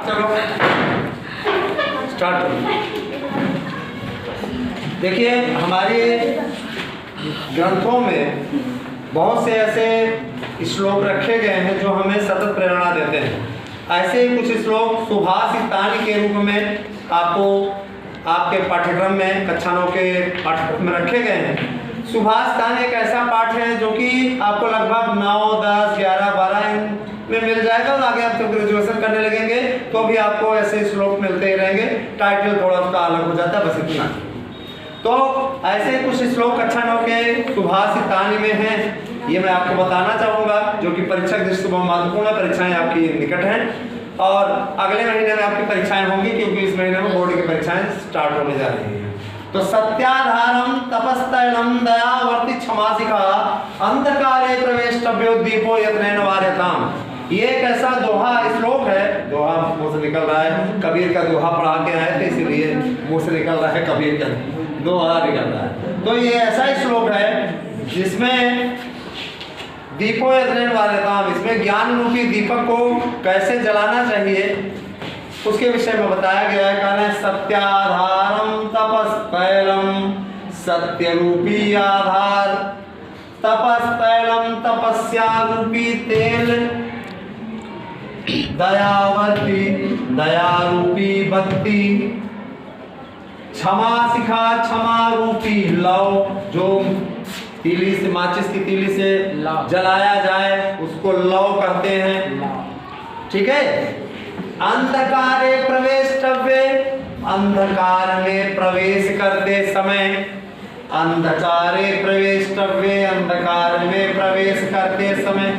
चलो स्टार्ट करो। देखिए हमारे ग्रंथों में बहुत से ऐसे श्लोक रखे गए हैं जो हमें सतत प्रेरणा देते हैं। ऐसे ही कुछ श्लोक सुभाषितानि के रूप में आपको आपके पाठ्यक्रम में कक्षा 9 के पाठ्यक्रम में रखे गए हैं। सुभाषितानि एक ऐसा पाठ है जो कि आपको लगभग 9, 10, 11, 12 में मिल जाएगा और आगे आप जब ग्रेजुएशन करने लगेंगे तो भी आपको ऐसे श्लोक मिलते ही रहेंगे। टाइटल थोड़ा उसका अलग हो जाता है, बस इतना। तो ऐसे कुछ श्लोक कक्षा 9 के सुभाषितानि में हैं, ये मैं आपको बताना चाहूँगा, जो कि परीक्षा की दृष्टि से बहुत महत्वपूर्ण है। परीक्षाएं आपकी निकट हैं और अगले महीने में आपकी परीक्षाएं होंगी, क्योंकि इस महीने में बोर्ड की परीक्षाएं स्टार्ट होने जा रही हैं। तो सत्याधारम तपस्तैलम दयावर्ति क्षमासिका अंधकारे प्रवेष्टव्यो दीपो यत्नेन वार्यताम। ये एक ऐसा दोहा श्लोक है, दोहा मुंह से निकल रहा है, कबीर का दोहा पढ़ा के आए थे इसीलिए मुंह से निकल रहा है, कबीर का दोहा निकल रहा है। तो ये ऐसा श्लोक है जिसमें दीपो यत्नेन वार्यताम, इसमें ज्ञान रूपी दीपक को कैसे जलाना चाहिए उसके विषय में बताया गया है। कहना है सत्याधारम तपस्तैलम, सत्य रूपी आधार, तपस्तैलम तपस्या रूपी तेल, दयावर्ती दया रूपी बत्ती, क्षमा शिखा क्षमा रूपी लौ, जो तीली से माचिस की तीली से जलाया जाए उसको लौ कहते हैं। ठीक है। अंधकारे प्रवेष्टव्ये, अंधकार में प्रवेश करते समय, अंधकारे प्रवेष्टव्ये, अंधकार में प्रवेश करते समय,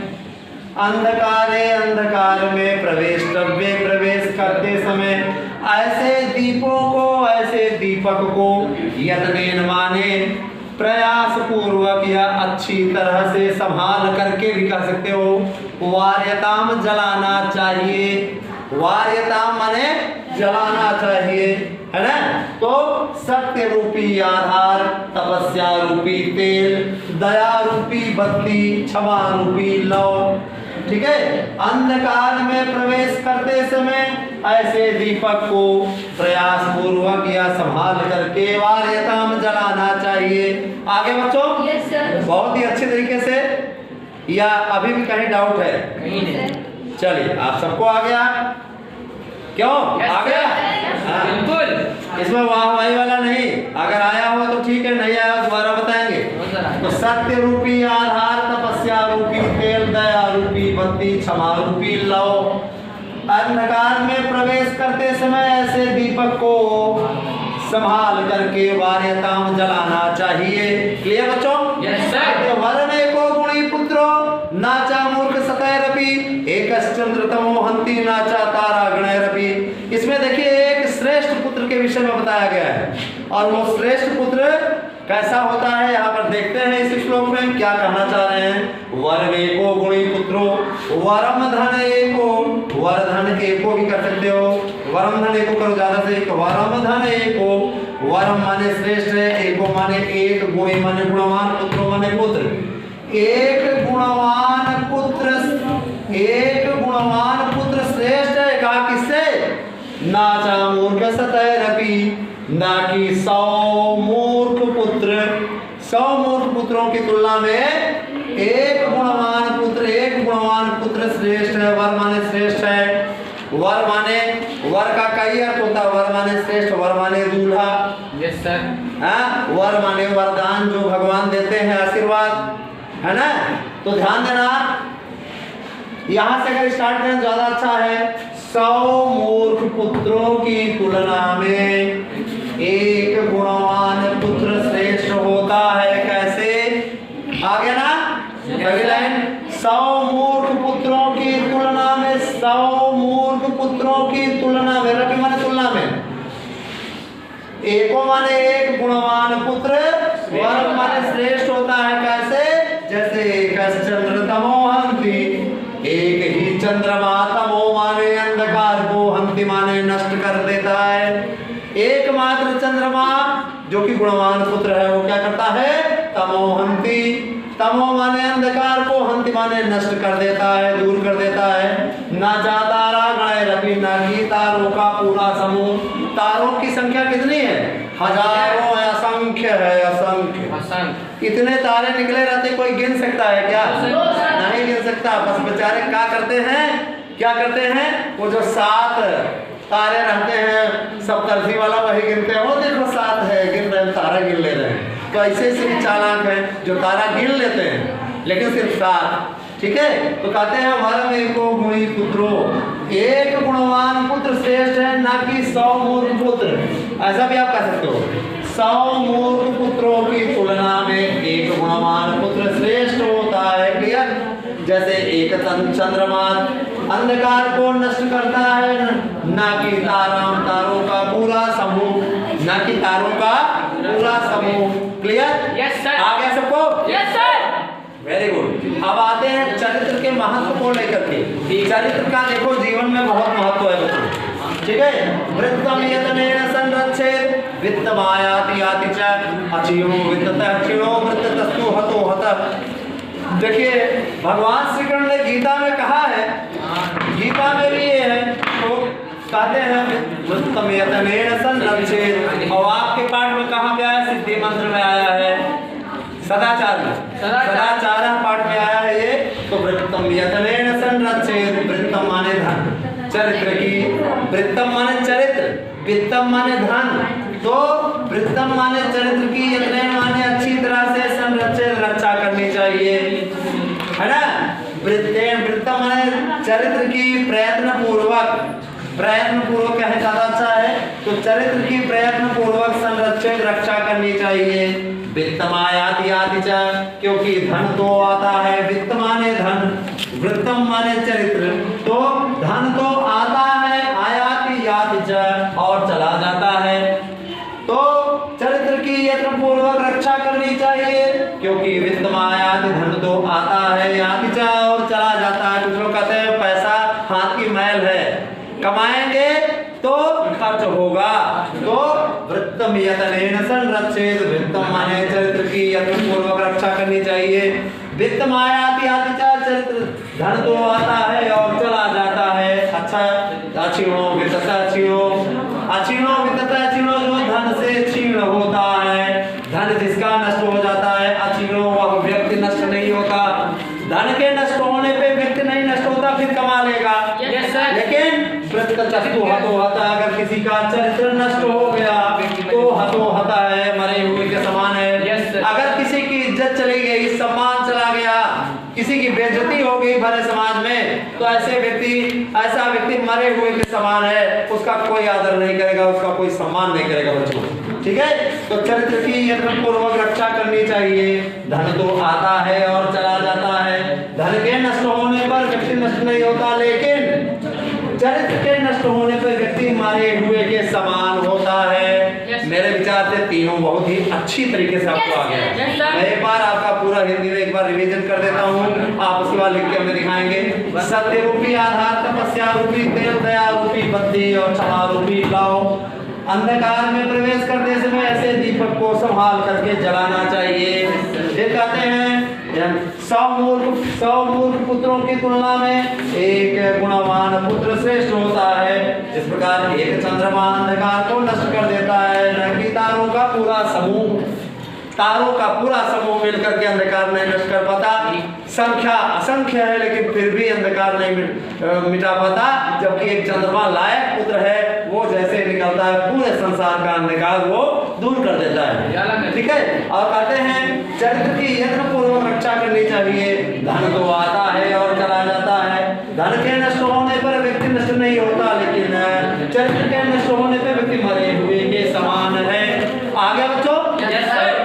अंधकारे अंधकार में प्रवेष्टव्ये, प्रवेश करते समय ऐसे दीपक को यत्नेन माने प्रयास पूर्वक या अच्छी तरह से संभाल करके भी कह सकते हो, वार्यताम जलाना चाहिए। वार्यताम माने जलाना चाहिए, है ना। तो सत्य रूपी आधार, तपस्या रूपी तेल, दया रूपी बत्ती, क्षमा रूपी लौ। ठीक है। अंधकार में प्रवेश करते समय ऐसे दीपक को प्रयास पूर्वक या संभाल करके वार्यताम जलाना चाहिए। आगे बच्चों बहुत ही अच्छे तरीके से, या अभी भी कहीं डाउट है? चलिए आप सबको आ गया? क्यों आ गया? बिल्कुल। इसमें वाहवाही वाला नहीं, अगर आया हो तो ठीक है, नहीं आया दोबारा बताएंगे। तो सत्य रूपी आधार, तपस्या रूपी तेल, दया रूपी बत्ती, क्षमा रूपी लौ। अंधकार में प्रवेश करते समय ऐसे दीपक को संभाल करके वार्यताम जलाना चाहिए। क्लियर बच्चों? Yes sir. वरने को गुणी पुत्रो नाचा मूर्ख सतैरपि, एकश्चंद्र तमो हंति नाचा तारा गणैरपि। इसमें देखिए एक श्रेष्ठ पुत्र के विषय में बताया गया है, और वो श्रेष्ठ पुत्र कैसा होता है यहाँ पर देखते हैं इस श्लोक में क्या कहना चाह रहे हैं। वरवेको गुणी पुत्रो, वरम धन एको, वर धन एको भी कर सकते हो, वरम धन एको करो ज्यादा से, वरम धन एको, वरम माने श्रेष्ठ है, एको माने एक, गुणी माने गुणवान, पुत्रो माने पुत्र। एक गुणवान पुत्र श्रेष्ठ है, कहा किससे? नाचा मूर्ख सतैरपि, ना कि 100 मूर्ख पुत्र। 100 मूर्ख पुत्रों की तुलना में एक गुणवान पुत्र श्रेष्ठ है। वर माने श्रेष्ठ है, वर माने वर का कई अर्थ होता है। वर माने श्रेष्ठ, वर माने दूल्हा। Yes sir. हाँ, वर माने वरदान जो भगवान देते हैं, आशीर्वाद, है ना। तो ध्यान देना, यहाँ से अगर स्टार्ट करें ज्यादा अच्छा है। 100 मूर्ख पुत्रों की तुलना में एक गुणवान पुत्र श्रेष्ठ होता है। कैसे? आगे ना अगली लाइन, 100 मूर्ख पुत्रों की तुलना में, 100 मूर्ख पुत्रों की तुलना में, रपि माने तुलना में, एको माने एक गुणवान पुत्र, वर माने श्रेष्ठ होता है। कैसे? जैसे एकश्चंद्र तमो हंति, एक ही चंद्रमा, तमो माने अंधकार को, हंति माने नष्ट कर देता है। एकमात्र चंद्रमा जो कि गुणवान पुत्र है वो क्या करता है? तमो हंति, तमो माने अंधकार को, हंति माने नष्ट कर देता है, दूर कर देता है। ना जातारा गणय रवि, ना की तारों का पूरा समूह। तारों की संख्या कितनी है? हजारों है, असंख्य है, असंख्य। इतने तारे निकले रहते, कोई गिन सकता है क्या? नहीं गिन सकता। बस बेचारे क्या करते हैं, वो जो 7 तारे रहते हैं, सप्तर्षि वाला वही गिनते हैं। वो देखो 7 है, गिन रहे हैं, तारा गिन ले रहे हैं। तो ऐसे भी चालाक है जो तारा गिन लेते हैं, लेकिन सिर्फ 7। ठीक है, तो कहते हैं हमारा में को गुणी पुत्रो, एक गुणवान पुत्र श्रेष्ठ है, ना कि 100 मूर्ख पुत्र। ऐसा भी आप कह सकते हो, 100 मूर्ख पुत्रों की तुलना में एक गुणवान पुत्र श्रेष्ठ होता है। क्लियर? जैसे एक चंद्रमा अंधकार को नष्ट करता है, ना कि तारों का पूरा समूह, ना कि तारों का पूरा समूह। क्लियर? Yes sir. आ गया सबको? Yes sir. Very good. अब आते हैं चरित्र के महत्व को लेकर के। चरित्र का देखो जीवन में बहुत महत्व है बच्चों। ठीक है, वृत्तम यतनेन संरक्षेत वित्तमायाति याति च अचिनो वित्ततः क्षीणो वृत्तस्तु हतो हतः। देखिए भगवान श्री कृष्ण ने गीता में कहा है, गीता में भी ये है, तो कहते हैं वृत्तम यतनेन संरक्षेत। और आपके पाठ में कहाँ पे आया? सिद्धि मंत्र में आया है, सदाचार में, सदाचार पाठ में आया है ये। तो वृत्तम यतनेन संरक्षेत, वृत्तम माने धन, चरित्र की, वृत्तम माने चरित्र, वित्तम माने धन। तो वृत्तम माने चरित्र की, यतनेन माने अच्छी तरह से संरक्षित, रक्षा करनी चाहिए, है ना। वृत्तम माने चरित्र की प्रयत्न पूर्वक कहे ज्यादा अच्छा है। तो चरित्र की प्रयत्न पूर्वक संरक्षित, रक्षा करनी चाहिए। वित्तम आयाति याति च, क्योंकि धन तो आता है, वित्त माने धन, वृत्तम माने चरित्र, तो धन तो आता है, आयाति याति च, और चला जाता है। तो चरित्र की यत्न पूर्वक रक्षा करनी चाहिए, क्योंकि वित्त आयाति, धन तो आता है, याति च, और चला जाता है। कुछ लोग कहते हैं पैसा हाथ की मैल है, कमाएंगे तो खर्च होगा। तो वृत्तम यतनेन संरक्षेत, वृत्तम माने चरित्र की यत्न पूर्वक रक्षा करनी चाहिए। वित्तम आयाति याति च, चरित्र धन तो आता है और चला जाता है। अच्छा, अक्षीणो वित्ततः क्षीणो, अक्षीणो वित्ततः क्षीणो, जो धन से क्षीण होता है, धन जिसका नष्ट हो जाता है, अक्षीणो वह व्यक्ति नष्ट नहीं होता। धन के नष्ट होने पे व्यक्ति नहीं नष्ट होता, फिर कमा लेगा। लेकिन वृत्तस्तु हतो हतः, अगर किसी का चरित्र नष्ट हो गया तो हतो हतः है, मरे हुए के समान है। अगर किसी की इज्जत चली गई, सम्मान चला गया, किसी की बेइज्जती हो गई भरे समाज में, तो ऐसा व्यक्ति मरे हुए के समान है। उसका कोई आदर नहीं करेगा, उसका कोई सम्मान नहीं करेगा बच्चों। ठीक है, तो चरित्र की यत्न पूर्वक रक्षा करनी चाहिए। धन तो आता है और चला जाता है, धन के नष्ट होने पर व्यक्ति नष्ट नहीं होता, लेकिन चरित्र के नष्ट होने पर व्यक्ति मारे हुए के समान होता है। मेरे विचार से तीनों बहुत ही अच्छी तरीके से आपको आ गया। मैं एक बार आपका पूरा हिंदी में एक बार रिवीजन कर देता हूँ, आप उसके बाद लिख के हमें दिखाएंगे। सत्य रूपी आधार, तपस्या रूपी तेल, दया रूपी बत्ती और क्षमा रूपी लाओ। अंधकार में प्रवेश करते समय ऐसे दीपक को संभाल करके जलाना चाहिए। ये कहते हैं 100 मूर्ख पुत्रों की तुलना में एक गुणवान पुत्र श्रेष्ठ होता है। इस प्रकार एक चंद्रमा अंधकार को नष्ट कर देता है, न कि तारों का पूरा समूह मिलकर के अंधकार नहीं नष्ट कर पाता। संख्या असंख्य है, लेकिन फिर भी अंधकार नहीं मिटा पाता। जबकि एक चंद्रमा लायक पुत्र है, वो जैसे निकलता है पूरे संसार का अंधकार वो दूर कर देता है। ठीक है, और कहते हैं चरित्र की यत्न पूर्वक रक्षा करनी चाहिए। धन तो आता है और चला जाता है, धन के नष्ट होने पर व्यक्ति नष्ट नहीं होता, लेकिन चरित्र के नष्ट होने पर व्यक्ति मरे हुए के समान है। आगे बच्चों,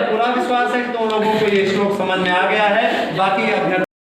पूरा विश्वास है कि तुम लोगों को ये श्लोक समझ में आ गया है। बाकी अभ्यर्थी